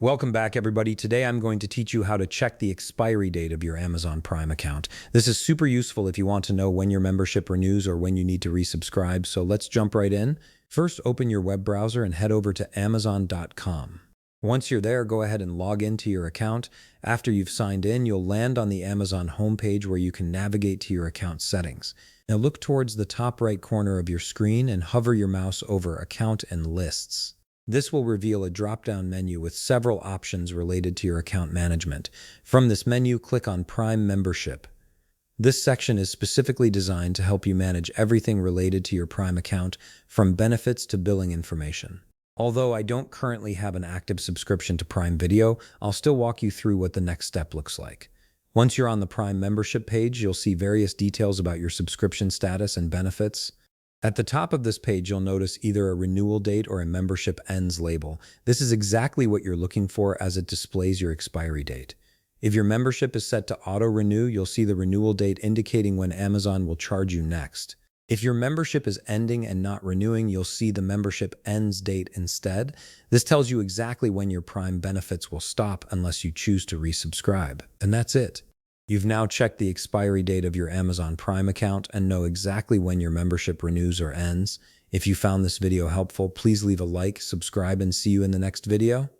Welcome back, everybody. Today I'm going to teach you how to check the expiry date of your Amazon Prime account. This is super useful if you want to know when your membership renews or when you need to resubscribe, so let's jump right in. First, open your web browser and head over to Amazon.com. Once you're there, go ahead and log into your account. After you've signed in, you'll land on the Amazon homepage where you can navigate to your account settings. Now look towards the top right corner of your screen and hover your mouse over Account and Lists. This will reveal a drop-down menu with several options related to your account management. From this menu, click on Prime Membership. This section is specifically designed to help you manage everything related to your Prime account, from benefits to billing information. Although I don't currently have an active subscription to Prime Video, I'll still walk you through what the next step looks like. Once you're on the Prime membership page, you'll see various details about your subscription status and benefits. At the top of this page, you'll notice either a renewal date or a membership ends label. This is exactly what you're looking for as it displays your expiry date. If your membership is set to auto-renew, you'll see the renewal date indicating when Amazon will charge you next. If your membership is ending and not renewing, you'll see the membership ends date instead. This tells you exactly when your Prime benefits will stop unless you choose to resubscribe. And that's it. You've now checked the expiry date of your Amazon Prime account and know exactly when your membership renews or ends. If you found this video helpful, please leave a like, subscribe, and see you in the next video.